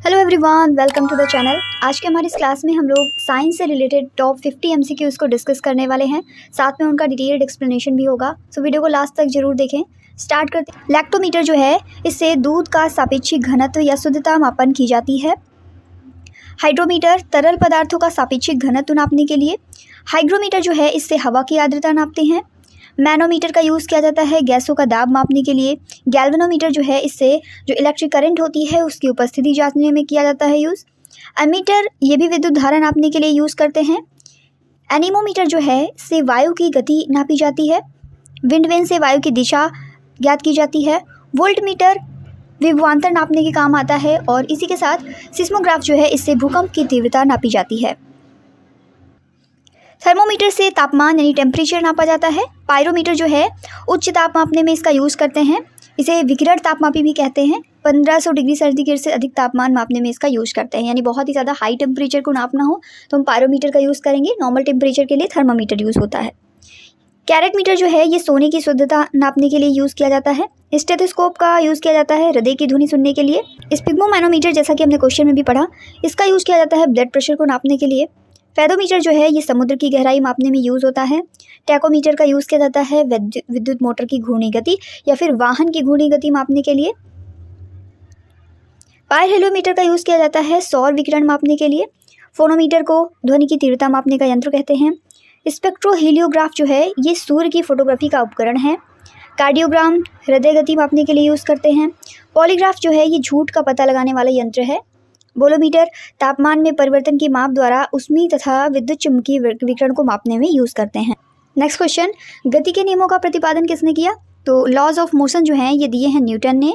Hello everyone, welcome to the channel. आज के हमारी इस क्लास में हम लोग साइंस से रिलेटेड टॉप 50 एमसीक्यूज़ को डिस्कस करने वाले हैं। साथ में उनका डिटेल्ड एक्सप्लेनेशन भी होगा, सो वीडियो को लास्ट तक जरूर देखें। स्टार्ट करते हैं। लैक्टोमीटर जो है, इससे दूध का सापेक्षिक घनत्व या शुद्धता मापन की जाती है। हाइड्रोमीटर तरल पदार्थों का सापेक्षिक घनत्व नापने के लिए। हाइग्रोमीटर जो है, इससे हवा की आर्द्रता नापते हैं। मैनोमीटर का यूज़ किया जाता है गैसों का दाब मापने के लिए। गैल्वेनोमीटर जो है, इससे जो इलेक्ट्रिक करंट होती है उसकी उपस्थिति जांचने में किया जाता है यूज़। एमीटर ये भी विद्युत धारा नापने के लिए यूज़ करते हैं। एनीमोमीटर जो है, इससे वायु की गति नापी जाती है। विंड वेन से वायु की दिशा ज्ञात की जाती है। वोल्टमीटर विभवांतर नापने के काम आता है। और इसी के साथ सिस्मोग्राफ जो है, इससे भूकंप की तीव्रता नापी जाती है। थर्मोमीटर से तापमान यानी टेम्परेचर नापा जाता है। पायरोमीटर जो है, उच्च ताप मापने में इसका यूज़ करते हैं। इसे विकिरण तापमापी भी कहते हैं। 1500 डिग्री सेंटीग्रेड से अधिक तापमान मापने में इसका यूज़ करते हैं, यानी बहुत ही ज़्यादा हाई टेम्परेचर को नापना हो तो हम पायरोमीटर का यूज़ करेंगे। नॉर्मल टेम्परेचर के लिए थर्मोमीटर यूज़ होता है। कैरेट मीटर जो है, ये सोने की शुद्धता नापने के लिए यूज़ किया जाता है। स्टेथोस्कोप का यूज़ किया जाता है हृदय की ध्वनि सुनने के लिए। स्पिग्मोमैनोमीटर, जैसा कि हमने क्वेश्चन में भी पढ़ा, इसका यूज़ किया जाता है ब्लड प्रेशर को नापने के लिए। फेदोमीटर जो है, ये समुद्र की गहराई मापने में यूज़ होता है। टैकोमीटर का यूज़ किया जाता है विद्युत मोटर की घूर्णी गति या फिर वाहन की घूर्णी गति मापने के लिए। पायरहेलोमीटर का यूज़ किया जाता है सौर विकिरण मापने के लिए। फोनोमीटर को ध्वनि की तीव्रता मापने का यंत्र कहते हैं। स्पेक्ट्रोहीलियोग्राफ जो है, ये सूर्य की फोटोग्राफी का उपकरण है। कार्डियोग्राम हृदय गति मापने के लिए यूज़ करते हैं। पॉलीग्राफ जो है, ये झूठ का पता लगाने वाला यंत्र है। बोलोमीटर तापमान में परिवर्तन की माप द्वारा ऊष्मीय तथा विद्युत चुम्बकीय विकिरण को मापने में यूज़ करते हैं। नेक्स्ट क्वेश्चन, गति के नियमों का प्रतिपादन किसने किया? तो लॉज ऑफ मोशन जो हैं, ये दिए हैं न्यूटन ने।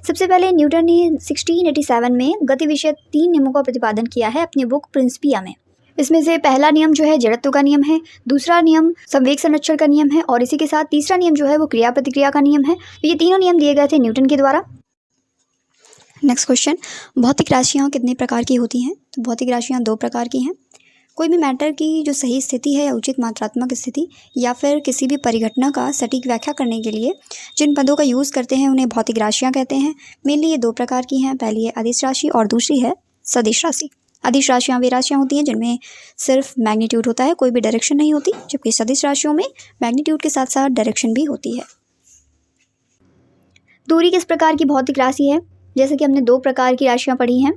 सबसे पहले न्यूटन ने 1687 में गति विषय 3 नियमों का प्रतिपादन किया है अपनी बुक प्रिंसिपिया में। इसमें से पहला नियम जो है जड़त्व का नियम है, दूसरा नियम संवेग संरक्षण का नियम है और इसी के साथ तीसरा नियम जो है वो क्रिया प्रतिक्रिया का नियम है। तो ये तीनों नियम दिए गए थे न्यूटन के द्वारा। नेक्स्ट क्वेश्चन, भौतिक राशियाँ कितने प्रकार की होती हैं? तो भौतिक राशियाँ 2 प्रकार की हैं। कोई भी मैटर की जो सही स्थिति है या उचित मात्रात्मक स्थिति या फिर किसी भी परिघटना का सटीक व्याख्या करने के लिए जिन पदों का यूज़ करते हैं उन्हें भौतिक राशियाँ कहते हैं। मेनली ये 2 प्रकार की हैं। पहली है अदिश राशि और दूसरी है सदिश राशि। अदिश राशियाँ वे राशियाँ होती हैं जिनमें सिर्फ मैग्नीट्यूड होता है, कोई भी डायरेक्शन नहीं होती, जबकि सदिश राशियों में मैग्नीट्यूड के साथ साथ डायरेक्शन भी होती है। दूरी किस प्रकार की भौतिक राशि है? जैसे कि हमने 2 प्रकार की राशियाँ पढ़ी हैं,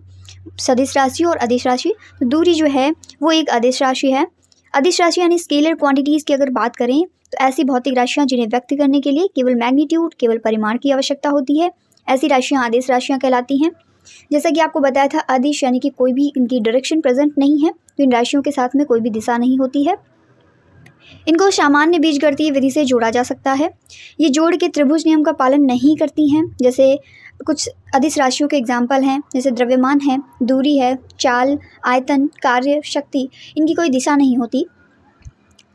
सदिश राशि और अदिश राशि। तो दूरी जो है वो एक अदिश राशि है। अदिश राशि यानी स्केलर क्वांटिटीज़ की अगर बात करें तो ऐसी भौतिक राशियाँ जिन्हें व्यक्त करने के लिए केवल मैग्नीट्यूड, केवल परिमाण की आवश्यकता होती है, ऐसी राशियाँ अदिश राशियाँ कहलाती हैं। जैसा कि आपको बताया था, अदिश यानी कि कोई भी इनकी डायरेक्शन प्रेजेंट नहीं है, तो इन राशियों के साथ में कोई भी दिशा नहीं होती है। इनको सामान्य बीजगणितीय विधि से जोड़ा जा सकता है। ये जोड़ के त्रिभुज नियम का पालन नहीं करती हैं। जैसे कुछ अदिश राशियों के एग्जाम्पल हैं, जैसे द्रव्यमान है, दूरी है, चाल, आयतन, कार्य, शक्ति, इनकी कोई दिशा नहीं होती।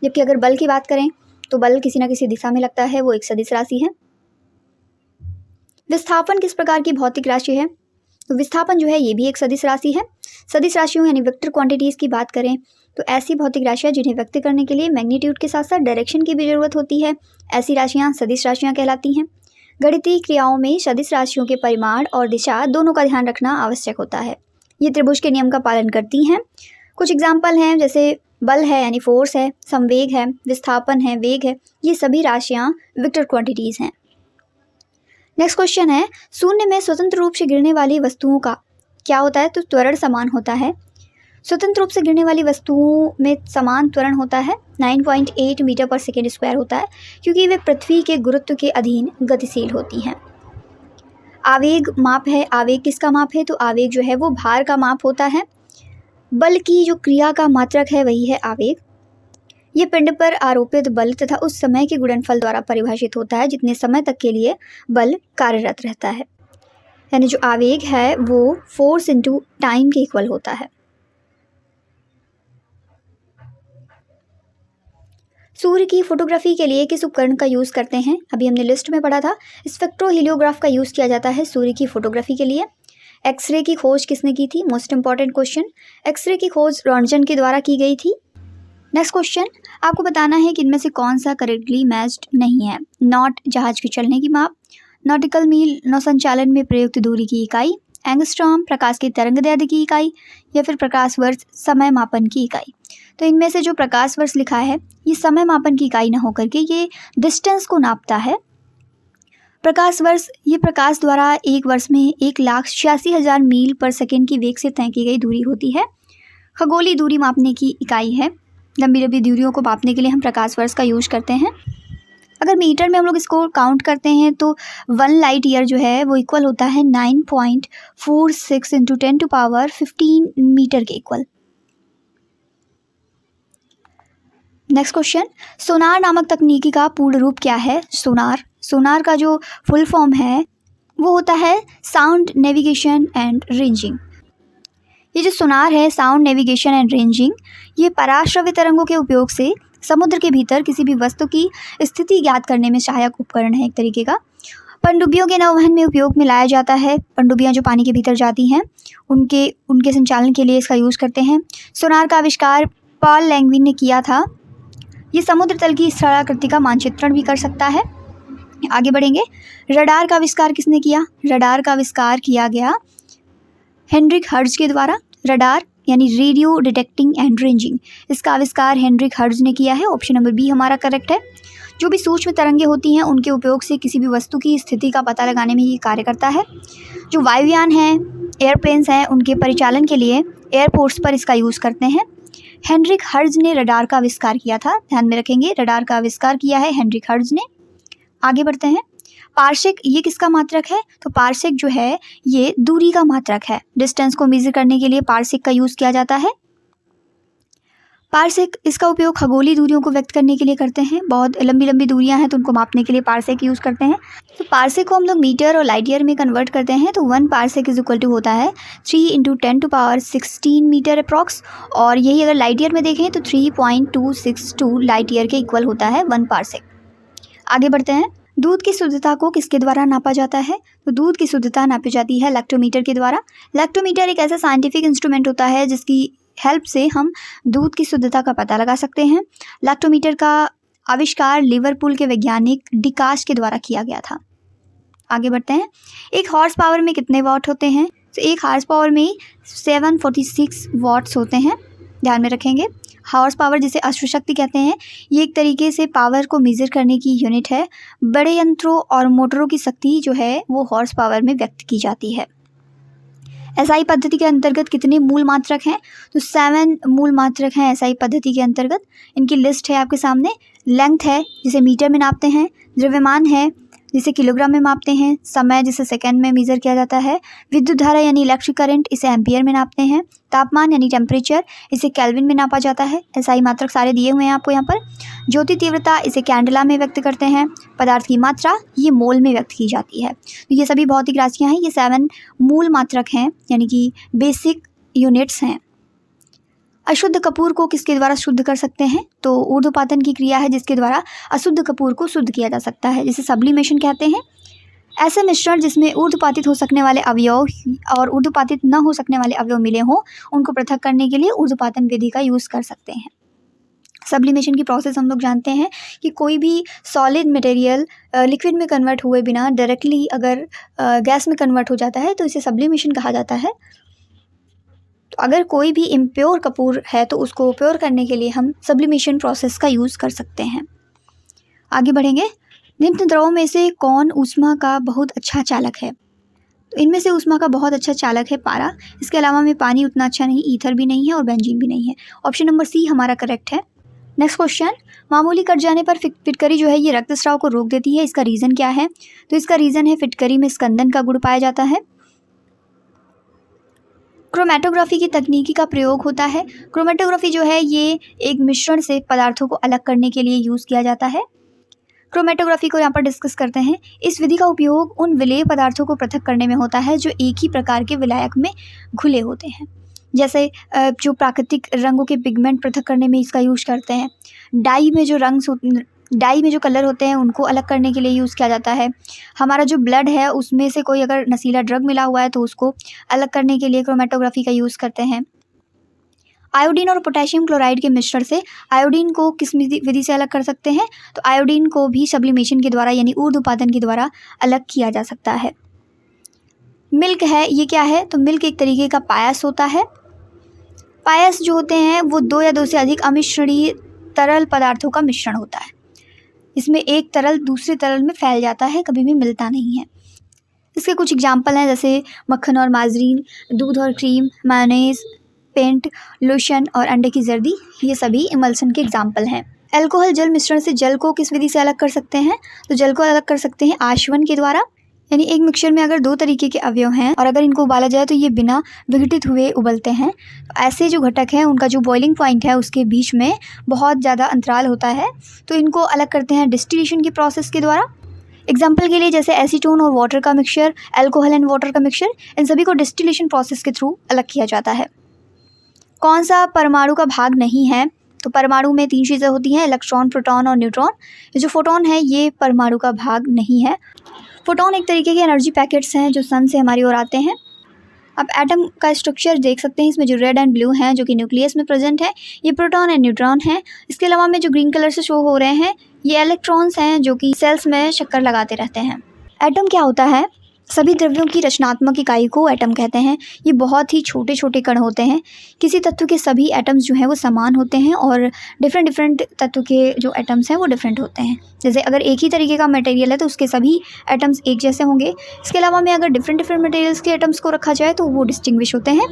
जबकि अगर बल की बात करें तो बल किसी न किसी दिशा में लगता है, वो एक सदिश राशि है। विस्थापन किस प्रकार की भौतिक राशि है? तो विस्थापन जो है ये भी एक सदिश राशि है। सदिश राशियों यानी वेक्टर क्वांटिटीज़ की बात करें तो ऐसी भौतिक राशियाँ जिन्हें व्यक्त करने के लिए मैग्नीट्यूड के साथ साथ डायरेक्शन की भी जरूरत होती है, ऐसी राशियाँ सदिश राशियाँ कहलाती हैं। गणितीय क्रियाओं में सदिश राशियों के परिमाण और दिशा दोनों का ध्यान रखना आवश्यक होता है। ये त्रिभुज के नियम का पालन करती हैं। कुछ एग्जाम्पल हैं, जैसे बल है यानी फोर्स है, संवेग है, विस्थापन है, वेग है, ये सभी राशियाँ वेक्टर क्वांटिटीज़ हैं। नेक्स्ट क्वेश्चन है, शून्य में स्वतंत्र रूप से गिरने वाली वस्तुओं का क्या होता है? तो त्वरण समान होता है। स्वतंत्र रूप से गिरने वाली वस्तुओं में समान त्वरण होता है, 9.8 मीटर पर सेकेंड स्क्वायर होता है, क्योंकि वे पृथ्वी के गुरुत्व के अधीन गतिशील होती हैं। आवेग माप है। आवेग किसका माप है? तो आवेग जो है वो भार का माप होता है। बल की जो क्रिया का मात्रक है वही है आवेग। ये पिंड पर आरोपित बल तथा उस समय के गुणनफल द्वारा परिभाषित होता है जितने समय तक के लिए बल कार्यरत रहता है। यानी जो आवेग है वो फोर्स इंटू टाइम के इक्वल होता है। सूर्य की फोटोग्राफी के लिए किस उपकरण का यूज़ करते हैं? अभी हमने लिस्ट में पढ़ा था, स्पेक्ट्रोहीलियोग्राफ का यूज़ किया जाता है सूर्य की फोटोग्राफी के लिए। एक्सरे की खोज किसने की थी? Most important question. एक्सरे की खोज रॉन्टजन के द्वारा की गई थी। नेक्स्ट क्वेश्चन, आपको बताना है कि इनमें से कौन सा करेक्टली मैच्ड नहीं है। नॉट जहाज के चलने की माप, नॉटिकल मील नौसंचालन में प्रयुक्त दूरी की इकाई, एंगस्ट्रॉम प्रकाश की तरंगदैर्ध्य की इकाई, या फिर प्रकाश वर्ष समय मापन की इकाई। तो इनमें से जो प्रकाश वर्ष लिखा है ये समय मापन की इकाई ना होकर के ये डिस्टेंस को नापता है। प्रकाश वर्ष ये प्रकाश द्वारा एक वर्ष में 1,86,000 मील पर सेकेंड की वेग से तय की गई दूरी होती है। खगोलीय दूरी मापने की इकाई है। लंबी लंबी दूरियों को मापने के लिए हम प्रकाश वर्ष का यूज करते हैं। अगर मीटर में हम लोग इसको काउंट करते हैं तो 1 लाइट ईयर जो है वो इक्वल होता है 9.46 इंटू 10⁻15 मीटर के इक्वल। नेक्स्ट क्वेश्चन, सोनार नामक तकनीकी का पूर्ण रूप क्या है? सोनार का जो फुल फॉर्म है वो होता है साउंड नेविगेशन एंड रेंजिंग। ये जो सोनार है, साउंड नेविगेशन एंड रेंजिंग, ये पराश्रव्य तरंगों के उपयोग से समुद्र के भीतर किसी भी वस्तु की स्थिति ज्ञात करने में सहायक उपकरण है एक तरीके का। पनडुब्बियों के नौवहन में उपयोग में लाया जाता है। पनडुब्बियाँ जो पानी के भीतर जाती हैं उनके संचालन के लिए इसका यूज़ करते हैं। सोनार का आविष्कार पॉल लैंगविन ने किया था। ये समुद्र तल की स्थलाकृति का मानचित्रण भी कर सकता है। आगे बढ़ेंगे, रडार का आविष्कार किसने किया? रडार का आविष्कार किया गया हेनरिक हर्ट्ज के द्वारा। रडार यानी रेडियो डिटेक्टिंग एंड रेंजिंग, इसका आविष्कार हेनरिक हर्ट्ज ने किया है। ऑप्शन नंबर बी हमारा करेक्ट है। जो भी सूक्ष्म तरंगें होती हैं उनके उपयोग से किसी भी वस्तु की स्थिति का पता लगाने में ये कार्य करता है। जो वायुयान हैं, एयरप्लेन्स हैं, उनके परिचालन के लिए एयरपोर्ट्स पर इसका यूज़ करते हैं। हेनरिक हर्ट्ज ने रडार का आविष्कार किया था, ध्यान में रखेंगे, रडार का आविष्कार किया है हेनरिक हर्ट्ज ने। आगे बढ़ते हैं, पार्सेक ये किसका मात्रक है? तो पार्सेक जो है ये दूरी का मात्रक है। डिस्टेंस को मेजर करने के लिए पार्सेक का यूज़ किया जाता है। पार्सेक इसका उपयोग खगोलीय दूरियों को व्यक्त करने के लिए करते हैं। बहुत लंबी लंबी दूरियां हैं तो उनको मापने के लिए पार्सेक यूज़ करते हैं। तो पार्सेक को हम लोग मीटर और लाइट ईयर में कन्वर्ट करते हैं तो 1 पार्सेक इज इक्वल टू होता है 3 इंटू 10⁻16 मीटर अप्रॉक्स, और यही अगर लाइट ईयर में देखें तो 3.262 लाइट ईयर के इक्वल होता है 1 पार्सेक। आगे बढ़ते हैं, दूध की शुद्धता को किसके द्वारा नापा जाता है? तो दूध की शुद्धता नापी जाती है लैक्टोमीटर के द्वारा। लैक्टोमीटर एक ऐसा साइंटिफिक इंस्ट्रूमेंट होता है जिसकी हेल्प से हम दूध की शुद्धता का पता लगा सकते हैं। लैक्टोमीटर का आविष्कार लिवरपूल के वैज्ञानिक डिकास के द्वारा किया गया था। आगे बढ़ते हैं, एक हॉर्स पावर में कितने वॉट होते हैं? तो एक हॉर्स पावर में 746 वॉट्स होते हैं, ध्यान में रखेंगे। हॉर्स पावर जिसे अश्वशक्ति कहते हैं, ये एक तरीके से पावर को मेज़र करने की यूनिट है। बड़े यंत्रों और मोटरों की शक्ति जो है वो हॉर्स पावर में व्यक्त की जाती है। एसआई पद्धति के अंतर्गत कितने मूल मात्रक हैं? तो 7 मूल मात्रक हैं एसआई पद्धति के अंतर्गत। इनकी लिस्ट है आपके सामने। लेंथ है जिसे मीटर में नापते हैं, द्रव्यमान है जिसे किलोग्राम में मापते हैं, समय जिसे सेकंड में मेज़र किया जाता है, विद्युत धारा यानी इलेक्ट्रिक करंट इसे एम्पियर में नापते हैं, तापमान यानी टेम्परेचर इसे केल्विन में नापा जाता है। एसआई मात्रक सारे दिए हुए हैं आपको यहाँ पर। ज्योति तीव्रता इसे कैंडेला में व्यक्त करते हैं। पदार्थ की मात्रा ये मोल में व्यक्त की जाती है। तो ये सभी भौतिक राशियाँ हैं, ये 7 मूल मात्रक हैं यानी कि बेसिक यूनिट्स हैं। अशुद्ध कपूर को किसके द्वारा शुद्ध कर सकते हैं? तो ऊर्ध्वपातन की क्रिया है जिसके द्वारा अशुद्ध कपूर को शुद्ध किया जा सकता है, जिसे सब्लिमेशन कहते हैं। ऐसे मिश्रण जिसमें ऊर्ध्वपातित हो सकने वाले अवयव और ऊर्ध्वपातित न हो सकने वाले अवयव मिले हों, उनको पृथक करने के लिए ऊर्ध्वपातन विधि का यूज़ कर सकते हैं। सब्लिमेशन की प्रोसेस हम लोग जानते हैं कि कोई भी सॉलिड मटेरियल लिक्विड में कन्वर्ट हुए बिना डायरेक्टली अगर गैस में कन्वर्ट हो जाता है तो इसे सब्लिमेशन कहा जाता है। तो अगर कोई भी इम्प्योर कपूर है तो उसको प्योर करने के लिए हम सब्लिमेशन प्रोसेस का यूज़ कर सकते हैं। आगे बढ़ेंगे, निम्न द्रवों में से कौन ऊष्मा का बहुत अच्छा चालक है? तो इनमें से ऊष्मा का बहुत अच्छा चालक है पारा। इसके अलावा में पानी उतना अच्छा नहीं, ईथर भी नहीं है और बेंजीन भी नहीं है। ऑप्शन नंबर सी हमारा करेक्ट है। नेक्स्ट क्वेश्चन, मामूली कट जाने पर फिटकरी जो है ये रक्तस्राव को रोक देती है, इसका रीज़न क्या है? तो इसका रीज़न है फिटकरी में स्कंदन का गुण पाया जाता है। क्रोमेटोग्राफी की तकनीकी का प्रयोग होता है। क्रोमेटोग्राफी जो है ये एक मिश्रण से पदार्थों को अलग करने के लिए यूज़ किया जाता है। क्रोमेटोग्राफी को यहाँ पर डिस्कस करते हैं। इस विधि का उपयोग उन विलेय पदार्थों को पृथक करने में होता है जो एक ही प्रकार के विलायक में घुले होते हैं। जैसे जो प्राकृतिक रंगों के पिगमेंट पृथक करने में इसका यूज़ करते हैं। डाई में जो कलर होते हैं उनको अलग करने के लिए यूज़ किया जाता है। हमारा जो ब्लड है उसमें से कोई अगर नशीला ड्रग मिला हुआ है तो उसको अलग करने के लिए क्रोमेटोग्राफी का यूज़ करते हैं। आयोडीन और पोटेशियम क्लोराइड के मिश्रण से आयोडीन को किस विधि से अलग कर सकते हैं? तो आयोडीन को भी सब्लिमेशन के द्वारा यानी ऊर्ध्वपातन के द्वारा अलग किया जा सकता है। मिल्क है ये क्या है, तो मिल्क एक तरीके का पायस होता है। पायस जो होते हैं वो 2 या 2 से अधिक अमिश्रणीय तरल पदार्थों का मिश्रण होता है। इसमें एक तरल दूसरे तरल में फैल जाता है, कभी भी मिलता नहीं है। इसके कुछ एग्जाम्पल हैं जैसे मक्खन और मार्जरीन, दूध और क्रीम, मायोनेज़, पेंट, लोशन और अंडे की जर्दी, ये सभी इमल्सन के एग्जाम्पल हैं। अल्कोहल जल मिश्रण से जल को किस विधि से अलग कर सकते हैं, तो जल को अलग कर सकते हैं आशवन के द्वारा। यानी एक मिक्सचर में अगर 2 तरीके के अवयव हैं और अगर इनको उबाला जाए तो ये बिना विघटित हुए उबलते हैं। तो ऐसे जो घटक हैं उनका जो बॉइलिंग पॉइंट है उसके बीच में बहुत ज़्यादा अंतराल होता है, तो इनको अलग करते हैं डिस्टिलेशन की प्रोसेस के द्वारा। एग्जाम्पल के लिए जैसे एसीटोन और वाटर का मिक्सचर, अल्कोहल एंड वाटर का मिक्सचर, इन सभी को डिस्टिलेशन प्रोसेस के थ्रू अलग किया जाता है। कौन सा परमाणु का भाग नहीं है, तो परमाणु में 3 चीज़ें होती हैं, इलेक्ट्रॉन, प्रोटॉन और न्यूट्रॉन। ये जो फोटोन है ये परमाणु का भाग नहीं है। फोटोन एक तरीके के एनर्जी पैकेट्स हैं जो सन से हमारी ओर आते हैं। अब एटम का स्ट्रक्चर देख सकते हैं, इसमें जो रेड एंड ब्लू हैं जो कि न्यूक्लियस में प्रेजेंट है, ये प्रोटॉन एंड न्यूट्रॉन हैं। इसके अलावा में जो ग्रीन कलर से शो हो रहे हैं ये इलेक्ट्रॉन्स हैं जो कि सेल्स में चक्कर लगाते रहते हैं। एटम क्या होता है, सभी द्रव्यों की रचनात्मक इकाई को एटम कहते हैं। ये बहुत ही छोटे छोटे कण होते हैं। किसी तत्व के सभी एटम्स जो हैं वो समान होते हैं और डिफरेंट तत्व के जो एटम्स हैं वो डिफरेंट होते हैं। जैसे अगर एक ही तरीके का मटेरियल है तो उसके सभी एटम्स एक जैसे होंगे। इसके अलावा में अगर डिफरेंट मटेरियल्स के एटम्स को रखा जाए तो वो डिस्टिंग्विश होते हैं।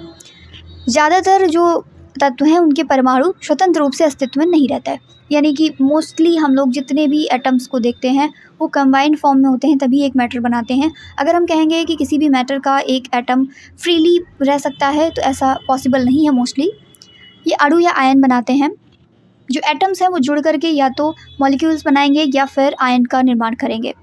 ज़्यादातर जो तत्व हैं उनके परमाणु स्वतंत्र रूप से अस्तित्व में नहीं रहता है, यानी कि मोस्टली हम लोग जितने भी एटम्स को देखते हैं वो कंबाइंड फॉर्म में होते हैं, तभी एक मैटर बनाते हैं। अगर हम कहेंगे कि किसी भी मैटर का एक एटम फ्रीली रह सकता है तो ऐसा पॉसिबल नहीं है। मोस्टली ये अणु या आयन बनाते हैं। जो एटम्स हैं वो जुड़ करके या तो मॉलिक्यूल्स बनाएंगे या फिर आयन का निर्माण करेंगे।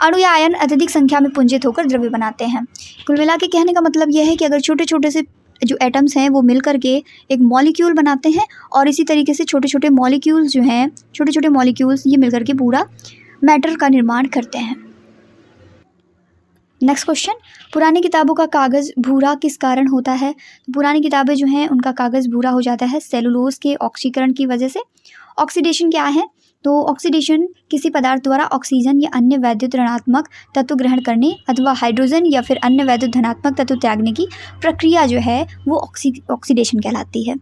अणु या आयन अत्यधिक संख्या में पुंजित होकर द्रव्य बनाते हैं। कुल मिला के कहने का मतलब यह है कि अगर छोटे छोटे से जो एटम्स हैं वो मिल करके एक मॉलिक्यूल बनाते हैं और इसी तरीके से छोटे छोटे मॉलिक्यूल्स जो हैं, छोटे छोटे मॉलिक्यूल्स ये मिल करके पूरा मैटर का निर्माण करते हैं। नेक्स्ट क्वेश्चन, पुरानी किताबों का कागज़ भूरा किस कारण होता है। पुरानी किताबें जो हैं उनका कागज़ भूरा हो जाता है सेलुलोज के ऑक्सीकरण की वजह से। ऑक्सीडेशन क्या है, तो ऑक्सीडेशन किसी पदार्थ द्वारा ऑक्सीजन या अन्य वैद्युत ऋणात्मक तत्व ग्रहण करने अथवा हाइड्रोजन या फिर अन्य वैद्युत धनात्मक तत्व त्यागने की प्रक्रिया जो है वो ऑक्सीडेशन कहलाती है।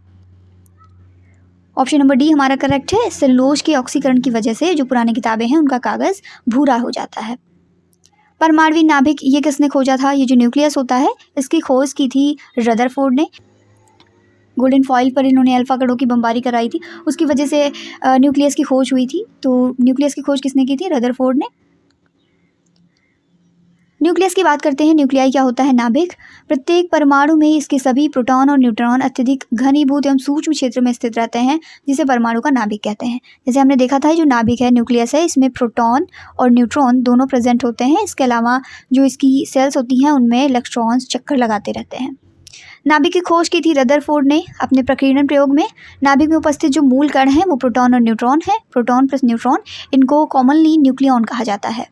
ऑप्शन नंबर डी हमारा करेक्ट है। सेलुलोज के ऑक्सीकरण की वजह से जो पुरानी किताबें हैं उनका कागज़ भूरा हो जाता है। परमाणु नाभिक ये किसने खोजा था, ये जो न्यूक्लियस होता है इसकी खोज की थी रदरफोर्ड ने। गोल्डन फॉइल पर इन्होंने अल्फा कणों की बमबारी कराई थी, उसकी वजह से न्यूक्लियस की खोज हुई थी। तो न्यूक्लियस की खोज किसने की थी, रदरफोर्ड ने। न्यूक्लियस की बात करते हैं। न्यूक्लियाई क्या होता है, नाभिक। प्रत्येक परमाणु में इसके सभी प्रोटॉन और न्यूट्रॉन अत्यधिक घनीभूत एवं सूक्ष्म क्षेत्र में स्थित रहते हैं, जिसे परमाणु का नाभिक कहते हैं। जैसे हमने देखा था जो नाभिक है, न्यूक्लियस है, इसमें प्रोटॉन और न्यूट्रॉन दोनों प्रेजेंट होते हैं। इसके अलावा जो इसकी सेल्स होती हैं उनमें इलेक्ट्रॉन्स चक्कर लगाते रहते हैं। नाभिक की खोज की थी रदरफोर्ड ने अपने प्रकीर्णन प्रयोग में। नाभिक में उपस्थित जो मूल कण हैं वो प्रोटॉन और न्यूट्रॉन है। प्रोटॉन प्लस न्यूट्रॉन, इनको कॉमनली न्यूक्लियॉन कहा जाता है।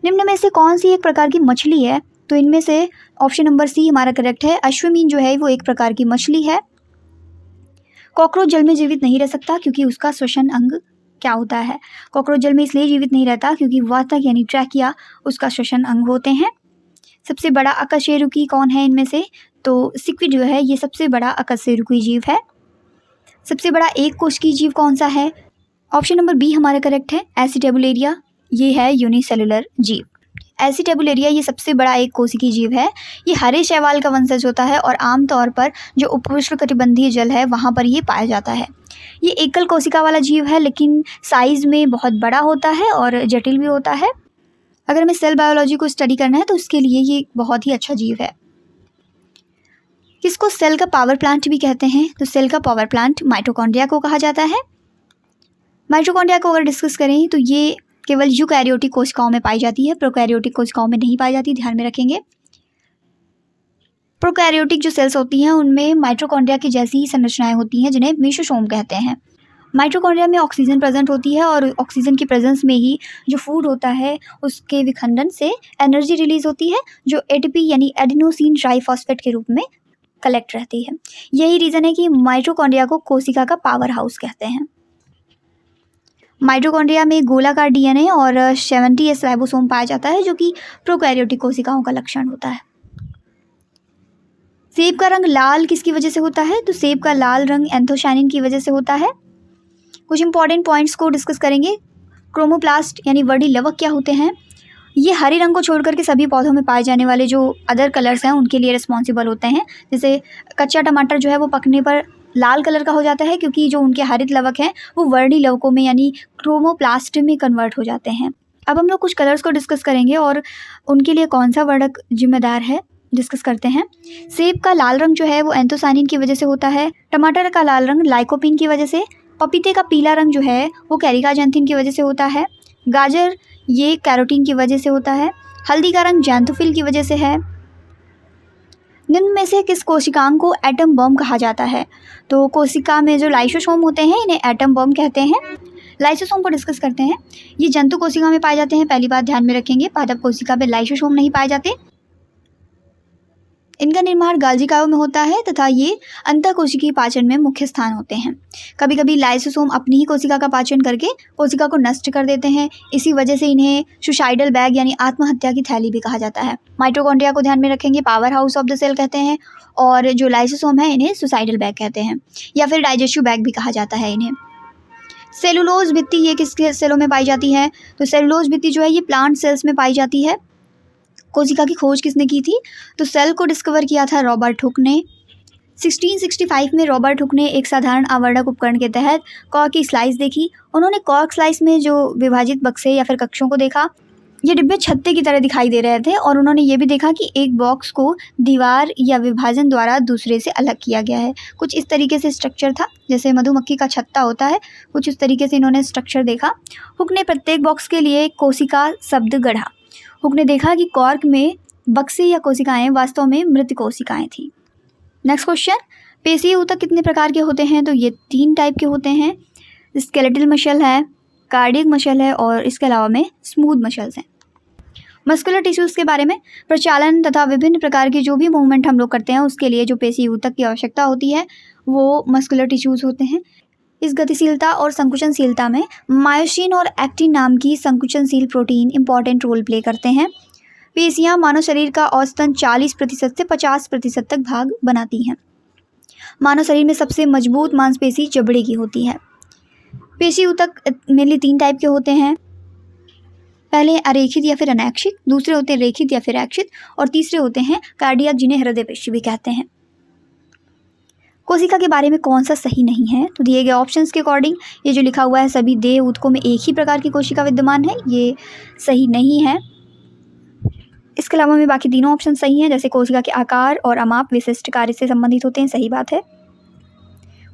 निम्न में से कौन सी एक प्रकार की मछली है, तो इनमें से ऑप्शन नंबर सी हमारा करेक्ट है। अश्वमीन जो है वो एक प्रकार की मछली है। कॉकरोच जल में जीवित नहीं रह सकता क्योंकि उसका श्वसन अंग क्या होता है। कॉकरोच जल में इसलिए जीवित नहीं रहता क्योंकि वातक यानी ट्रैकिया उसका श्वसन अंग होते हैं। सबसे बड़ा अकशेरुकी कौन है इनमें से, तो सिक्विड जो है ये सबसे बड़ा अकशेरुकी जीव है। सबसे बड़ा एक कोशिकीय जीव कौन सा है, ऑप्शन नंबर बी हमारा करेक्ट है। एसिटेबुलेरिया ये है यूनिसेलुलर जीव। एसिटेबुलेरिया ये सबसे बड़ा एक कोशिकीय जीव है। ये हरे शैवाल का वंशज होता है और आमतौर पर जो उपोष्णकटिबंधीय जल है वहाँ पर ये पाया जाता है। ये एकल कोशिका वाला जीव है लेकिन साइज में बहुत बड़ा होता है और जटिल भी होता है। अगर हमें सेल बायोलॉजी को स्टडी करना है तो उसके लिए ये बहुत ही अच्छा जीव है। किसको सेल का पावर प्लांट भी कहते हैं, तो सेल का पावर प्लांट माइटोकॉन्ड्रिया को कहा जाता है। माइटोकॉन्ड्रिया को अगर डिस्कस करें तो ये केवल यूकैरियोटिक कोशिकाओं में पाई जाती है, प्रोकैरियोटिक कोशिकाओं में नहीं पाई जाती, ध्यान में रखेंगे। प्रोकैरियोटिक जो सेल्स होती हैं उनमें माइटोकॉन्ड्रिया की जैसी ही संरचनाएं होती हैं जिन्हें मेसोसोम कहते हैं। माइटोकॉन्ड्रिया में ऑक्सीजन प्रेजेंट होती है और ऑक्सीजन की प्रेजेंस में ही जो फूड होता है उसके विखंडन से एनर्जी रिलीज होती है जो एटीपी यानी एडिनोसिन ट्राइफॉस्फेट के रूप में कलेक्ट रहती है। यही रीज़न है कि माइटोकॉन्ड्रिया को कोशिका का पावर हाउस कहते हैं। माइटोकॉन्ड्रिया में गोलाकार डीएनए और 70s राइबोसोम पाया जाता है, जो कि प्रोकैरियोटिक कोशिकाओं का लक्षण होता है। सेब का रंग लाल किसकी वजह से होता है? तो सेब का लाल रंग एंथोसायनिन की वजह से होता है। कुछ इंपॉर्टेंट पॉइंट्स को डिस्कस करेंगे। क्रोमोप्लास्ट यानी वर्णी लवक क्या होते हैं? ये हरे रंग को छोड़कर के सभी पौधों में पाए जाने वाले जो अदर कलर्स हैं उनके लिए रिस्पॉन्सिबल होते हैं। जैसे कच्चा टमाटर जो है वो पकने पर लाल कलर का हो जाता है, क्योंकि जो उनके हरित लवक हैं वो वर्णी लवकों में यानी क्रोमोप्लास्ट में कन्वर्ट हो जाते हैं। अब हम लोग कुछ कलर्स को डिस्कस करेंगे और उनके लिए कौन सा वर्णक जिम्मेदार है डिस्कस करते हैं। सेब का लाल रंग जो है वो एंथोसायनिन की वजह से होता है। टमाटर का लाल रंग लाइकोपीन की वजह से। पपीते का पीला रंग जो है वो कैरिकाजेंथिन की वजह से होता है। गाजर ये कैरोटीन की वजह से होता है। हल्दी का रंग जैंथोफिल की वजह से है। निम्न में से किस कोशिकांग को एटम बम कहा जाता है? तो कोशिका में जो लाइसोसोम होते हैं इन्हें एटम बम कहते हैं। लाइसोसोम को डिस्कस करते हैं। ये जंतु कोशिका में पाए जाते हैं। पहली बात ध्यान में रखेंगे, पादप कोशिका में लाइसोसोम नहीं पाए जाते। इनका निर्माण गाल्जिकाओं में होता है तथा ये अंतःकोशिकीय पाचन में मुख्य स्थान होते हैं। कभी कभी लाइसोसोम अपनी ही कोशिका का पाचन करके कोशिका को नष्ट कर देते हैं। इसी वजह से इन्हें सुसाइडल बैग यानी आत्महत्या की थैली भी कहा जाता है। माइटोकॉन्ड्रिया को ध्यान में रखेंगे, powerhouse of the cell कहते हैं, और जो लाइसोसोम है इन्हें सुसाइडल बैग कहते हैं या फिर डाइजेस्टिव बैग भी कहा जाता है इन्हें। सेलुलोज भित्ति ये किसके सेलों में पाई जाती है? तो सेलुलोज भित्ति जो है ये प्लांट सेल्स में पाई जाती है। कोशिका की खोज किसने की थी? तो सेल को डिस्कवर किया था रॉबर्ट हुक ने। 1665 में रॉबर्ट हुक ने एक साधारण आवर्धक उपकरण के तहत कॉर्क की स्लाइस देखी। उन्होंने कॉर्क स्लाइस में जो विभाजित बक्से या फिर कक्षों को देखा। ये डिब्बे छत्ते की तरह दिखाई दे रहे थे और उन्होंने ये भी देखा कि एक बॉक्स को दीवार या विभाजन द्वारा दूसरे से अलग किया गया है। कुछ इस तरीके से स्ट्रक्चर था, जैसे मधुमक्खी का छत्ता होता है, कुछ इस तरीके से इन्होंने स्ट्रक्चर देखा। हुक ने प्रत्येक बॉक्स के लिए कोशिका शब्द गढ़ा। हुक ने देखा कि कॉर्क में बक्से या कोशिकाएं वास्तव में मृत कोशिकाएं थी। नेक्स्ट क्वेश्चन, पेशीय ऊतक कितने प्रकार के होते हैं? तो ये 3 टाइप के होते हैं। स्केलेटल मसल है, कार्डियक मसल है और इसके अलावा में स्मूथ मसल्स हैं। मस्कुलर टिश्यूज़ के बारे में, प्रचालन तथा विभिन्न प्रकार के जो भी मूवमेंट हम लोग करते हैं उसके लिए जो पेशीय ऊतक की आवश्यकता होती है वो मस्कुलर टिश्यूज़ होते हैं। इस गतिशीलता और संकुचनशीलता में मायोसिन और एक्टिन नाम की संकुचनशील प्रोटीन इंपॉर्टेंट रोल प्ले करते हैं। पेशियाँ मानव शरीर का औसतन 40% से 50% तक भाग बनाती हैं। मानव शरीर में सबसे मजबूत मांसपेशी जबड़े की होती है। पेशी ऊतक मेनली 3 टाइप के होते हैं। पहले अरेखित या फिर अनैक्षिक, दूसरे होते हैं रेखित या फिर ऐक्षित, और तीसरे होते हैं कार्डियक जिन्हें हृदय पेशी भी कहते हैं। कोशिका के बारे में कौन सा सही नहीं है? तो दिए गए ऑप्शंस के अकॉर्डिंग ये जो लिखा हुआ है सभी देह ऊतकों में एक ही प्रकार की कोशिका विद्यमान है, ये सही नहीं है। इसके अलावा में बाकी तीनों ऑप्शन सही हैं, जैसे कोशिका के आकार और अमाप विशिष्ट कार्य से संबंधित होते हैं, सही बात है।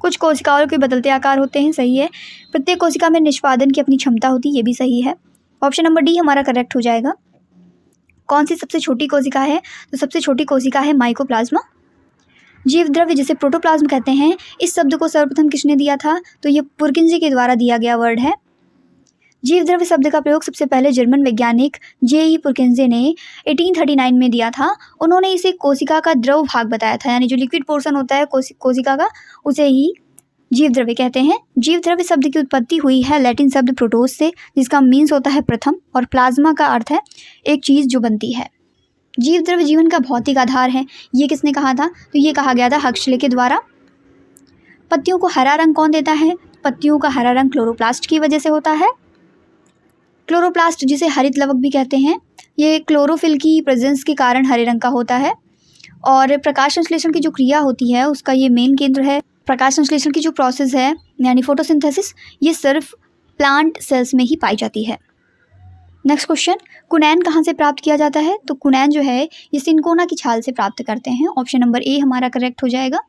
कुछ कोशिकाओं के बदलते आकार होते हैं, सही है। प्रत्येक कोशिका में निष्पादन की अपनी क्षमता होती है, ये भी सही है। ऑप्शन नंबर डी हमारा करेक्ट हो जाएगा। कौन सी सबसे छोटी कोशिका है? तो सबसे छोटी कोशिका है माइकोप्लाज्मा। जीव द्रव्य जिसे प्रोटोप्लाज्म कहते हैं, इस शब्द को सर्वप्रथम किसने दिया था? तो ये पुरकिंजे के द्वारा दिया गया वर्ड है। जीव द्रव्य शब्द का प्रयोग सबसे पहले जर्मन वैज्ञानिक जे.ई. पुरकिंजे ने 1839 में दिया था। उन्होंने इसे कोशिका का द्रव भाग बताया था, यानी जो लिक्विड पोर्शन होता है कोशिका का, उसे ही जीव द्रव्य कहते हैं। जीव द्रव्य शब्द की उत्पत्ति हुई है लैटिन शब्द प्रोटोस से, जिसका मीन्स होता है प्रथम, और प्लाज्मा का अर्थ है एक चीज़ जो बनती है। जीव द्रव्य जीवन का भौतिक आधार है, ये किसने कहा था? तो ये कहा गया था हक्सले के द्वारा। पत्तियों को हरा रंग कौन देता है? पत्तियों का हरा रंग क्लोरोप्लास्ट की वजह से होता है। क्लोरोप्लास्ट जिसे हरित लवक भी कहते हैं, ये क्लोरोफिल की प्रेजेंस के कारण हरे रंग का होता है। और प्रकाश संश्लेषण की जो क्रिया होती है उसका ये मेन केंद्र है। प्रकाश संश्लेषण की जो प्रोसेस है यानी फोटोसिंथेसिस, ये सिर्फ प्लांट सेल्स में ही पाई जाती है। नेक्स्ट क्वेश्चन, कुनैन कहाँ से प्राप्त किया जाता है? तो कुनैन जो है ये सिनकोना की छाल से प्राप्त करते हैं। ऑप्शन नंबर ए हमारा करेक्ट हो जाएगा।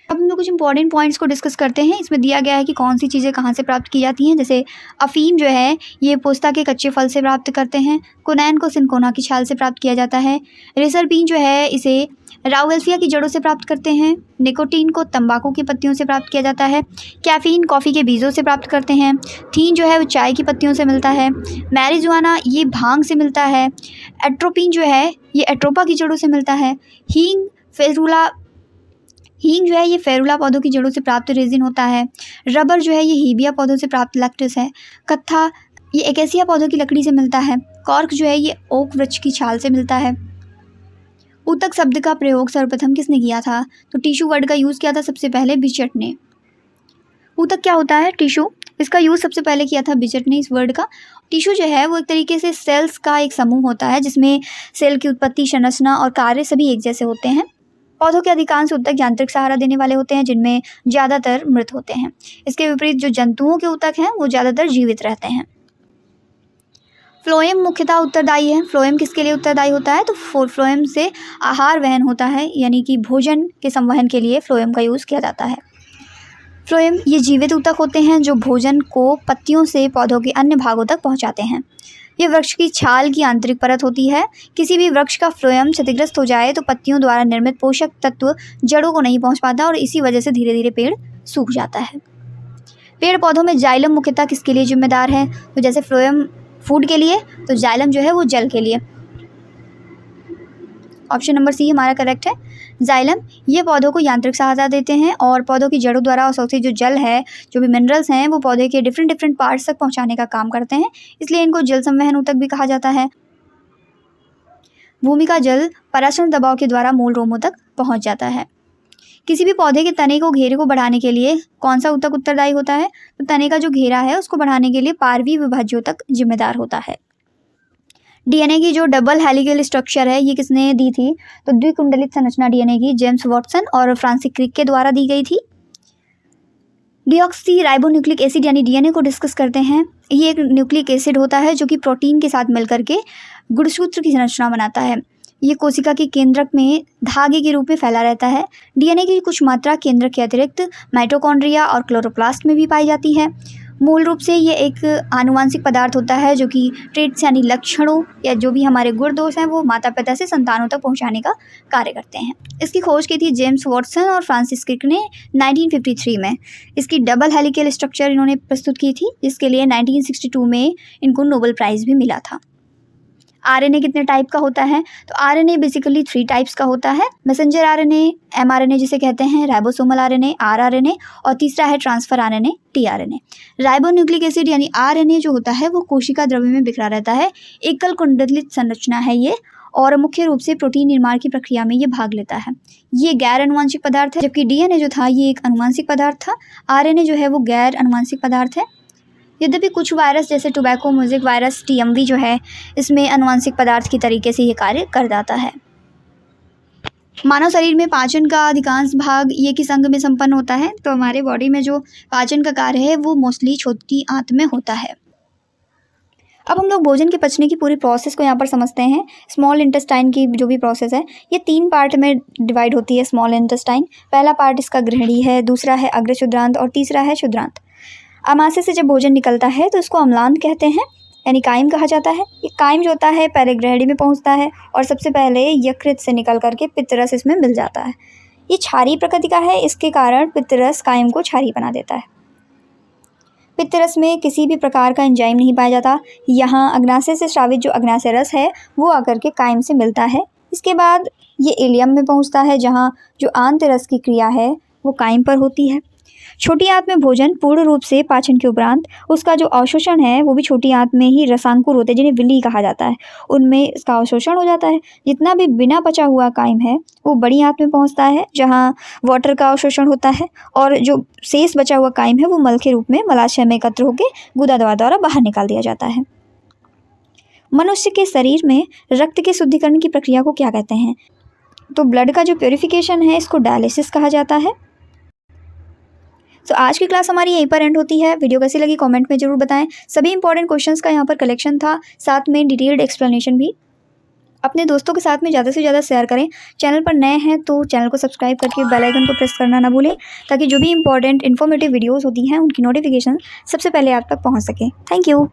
अब हम लोग कुछ इंपॉर्टेंट पॉइंट्स को डिस्कस करते हैं। इसमें दिया गया है कि कौन सी चीज़ें कहाँ से प्राप्त की जाती हैं। जैसे अफीम जो है ये पोस्ता के कच्चे फल से प्राप्त करते हैं। कुनैन को सिनकोना की छाल से प्राप्त किया जाता है। रेसरपीन जो है इसे राउएल्फिया की जड़ों से प्राप्त करते हैं। निकोटीन को तंबाकू की पत्तियों से प्राप्त किया जाता है। कैफीन कॉफ़ी के बीजों से प्राप्त करते हैं। थीन जो है वो चाय की पत्तियों से मिलता है। मैरिजुआना ये भांग से मिलता है। एट्रोपिन जो है ये एट्रोपा की जड़ों से मिलता है। हींग फेरुला हींग जो है ये फेरुला पौधों की जड़ों से प्राप्त रेजिन होता है। रबर जो है ये हीबिया पौधों से प्राप्त लैक्टिस है। कत्था ये एकेसिया पौधों की लकड़ी से मिलता है। कॉर्क जो है ये ओक वृक्ष की छाल से मिलता है। ऊतक शब्द का प्रयोग सर्वप्रथम किसने किया था? तो टिश्यू वर्ड का यूज़ किया था सबसे पहले बिचट ने। ऊतक क्या होता है? टिश्यू। इसका यूज़ सबसे पहले किया था बिचट ने इस वर्ड का। टिश्यू जो है वो एक तरीके से सेल्स का एक समूह होता है जिसमें सेल की उत्पत्ति, संरचना और कार्य सभी एक जैसे होते हैं। पौधों के अधिकांश ऊतक यांत्रिक सहारा देने वाले होते हैं जिनमें ज़्यादातर मृत होते हैं। इसके विपरीत जो जंतुओं के ऊतक हैं वो ज़्यादातर जीवित रहते हैं। फ्लोएम मुख्यतः उत्तरदायी है। फ्लोएम किसके लिए उत्तरदायी होता है? तो फ्लोएम से आहार वहन होता है, यानी कि भोजन के संवहन के लिए फ्लोएम का यूज़ किया जाता है। फ्लोएम ये जीवित ऊतक होते हैं जो भोजन को पत्तियों से पौधों के अन्य भागों तक पहुंचाते हैं। ये वृक्ष की छाल की आंतरिक परत होती है। किसी भी वृक्ष का फ्लोएम क्षतिग्रस्त हो जाए तो पत्तियों द्वारा निर्मित पोषक तत्व जड़ों को नहीं पहुंच पाता और इसी वजह से धीरे धीरे पेड़ सूख जाता है। पेड़ पौधों में जाइलम मुख्यतः किसके लिए जिम्मेदार है? तो जैसे फ्लोएम फूड के लिए, तो जाइलम जो है वो जल के लिए। ऑप्शन नंबर सी हमारा करेक्ट है। जाइलम ये पौधों को यांत्रिक सहायता देते हैं और पौधों की जड़ों द्वारा अवशोषित जो जल है, जो भी मिनरल्स हैं, वो पौधे के डिफरेंट पार्ट्स तक पहुंचाने का काम करते हैं, इसलिए इनको जल संवहन ऊतक भी कहा जाता है। भूमि का जल पराशरण दबाव के द्वारा मूल रोमों तक पहुँच जाता है। किसी भी पौधे के तने को घेरे को बढ़ाने के लिए कौन सा ऊतक उत्तरदायी होता है? तो तने का जो घेरा है उसको बढ़ाने के लिए पार्वी विभाज्योतक जिम्मेदार होता है। डीएनए की जो डबल हेलिकल स्ट्रक्चर है ये किसने दी थी? तो द्विकुंडलित संरचना डीएनए की जेम्स वॉटसन और फ्रांसिस क्रिक के द्वारा दी गई थी। डीऑक्सी राइबोन्यूक्लिक एसिड यानी डीएनए को डिस्कस करते हैं। ये एक न्यूक्लिक एसिड होता है जो कि प्रोटीन के साथ मिलकर के गुणसूत्र की संरचना बनाता है। ये कोशिका के केंद्रक में धागे के रूप में फैला रहता है। डीएनए की कुछ मात्रा केंद्रक के अतिरिक्त माइटोकॉन्ड्रिया और क्लोरोप्लास्ट में भी पाई जाती है। मूल रूप से ये एक आनुवांशिक पदार्थ होता है जो कि ट्रेट्स यानी लक्षणों या जो भी हमारे गुण दोष हैं वो माता पिता से संतानों तक पहुंचाने का कार्य करते हैं। इसकी खोज की थी जेम्स वॉटसन और फ्रांसिस क्रिक ने 1953 में। इसकी डबल हेलिकल स्ट्रक्चर इन्होंने प्रस्तुत की थी, जिसके लिए 1962 में इनको नोबेल प्राइज़ भी मिला था। आरएनए कितने टाइप का होता है? तो आरएनए बेसिकली 3 टाइप्स का होता है। मैसेंजर आरएनए, एमआरएनए जिसे कहते हैं, राइबोसोमल आरएनए, आरआरएनए, और तीसरा है transfer RNA, tRNA. Ribonucleic acid यानी आरएनए जो होता है वो कोशिका द्रव्य में बिखरा रहता है। एकल कुंडलित संरचना है ये और मुख्य रूप से प्रोटीन निर्माण की प्रक्रिया में ये भाग लेता है। ये गैर अनुवांशिक पदार्थ है, जबकि डीएनए जो था ये एक अनुवांशिक पदार्थ था। आरएनए जो है वो गैर अनुवांशिक पदार्थ है। यद्यपि कुछ वायरस जैसे टोबैको मोज़ेक वायरस टीएमवी जो है इसमें अनुवांशिक पदार्थ की तरीके से ये कार्य कर जाता है। मानव शरीर में पाचन का अधिकांश भाग ये किस अंग में संपन्न होता है? तो हमारे बॉडी में जो पाचन का कार्य है वो मोस्टली छोटी आंत में होता है। अब हम लोग भोजन के पचने की पूरी प्रोसेस को यहाँ पर समझते हैं। स्मॉल इंटेस्टाइन की जो भी प्रोसेस है ये 3 पार्ट में डिवाइड होती है। स्मॉल इंटेस्टाइन, पहला पार्ट इसका गृहिणी है, दूसरा है अग्र क्षुद्रांत और तीसरा है क्षुद्रांत। आमाशय से जब भोजन निकलता है तो इसको अम्लांत कहते हैं, यानी काइम कहा जाता है। ये काइम जो होता है पहले गृहिणी में पहुंचता है और सबसे पहले यकृत से निकल करके पित्तरस इसमें मिल जाता है। ये क्षारीय प्रकृति का है, इसके कारण पित्तरस काइम को क्षारीय बना देता है। पित्तरस में किसी भी प्रकार का एंजाइम नहीं पाया जाता। यहाँ अग्नाशय से स्रावित जो अग्नाशय रस है वो आकर के काइम से मिलता है। इसके बाद ये इलियम में पहुँचता है जहाँ जो आंत रस की क्रिया है वो काइम पर होती है। छोटी आंत में भोजन पूर्ण रूप से पाचन के उपरांत उसका जो अवशोषण है वो भी छोटी आंत में ही रसांकुर होते हैं जिन्हें विली कहा जाता है, उनमें इसका अवशोषण हो जाता है। जितना भी बिना पचा हुआ काइम है वो बड़ी आंत में पहुंचता है जहां वाटर का अवशोषण होता है और जो शेष बचा हुआ काइम है वो मल के रूप में मलाशय में एकत्र होकर गुदा द्वारा बाहर निकाल दिया जाता है। मनुष्य के शरीर में रक्त के शुद्धिकरण की प्रक्रिया को क्या कहते हैं? तो ब्लड का जो प्योरिफिकेशन है इसको डायलिसिस कहा जाता है। तो आज की क्लास हमारी यहीं पर एंड होती है। वीडियो कैसी लगी कमेंट में जरूर बताएं। सभी इंपॉर्टेंट क्वेश्चंस का यहाँ पर कलेक्शन था, साथ में डिटेल्ड एक्सप्लेनेशन भी। अपने दोस्तों के साथ में ज़्यादा से ज़्यादा शेयर करें। चैनल पर नए हैं तो चैनल को सब्सक्राइब करके बेल आइकन को प्रेस करना ना भूलें ताकि जो भी इंपॉर्टेंट इन्फॉर्मेटिव वीडियोज़ होती हैं उनकी नोटिफिकेशन सबसे पहले आप तक पहुँच सके। Thank you.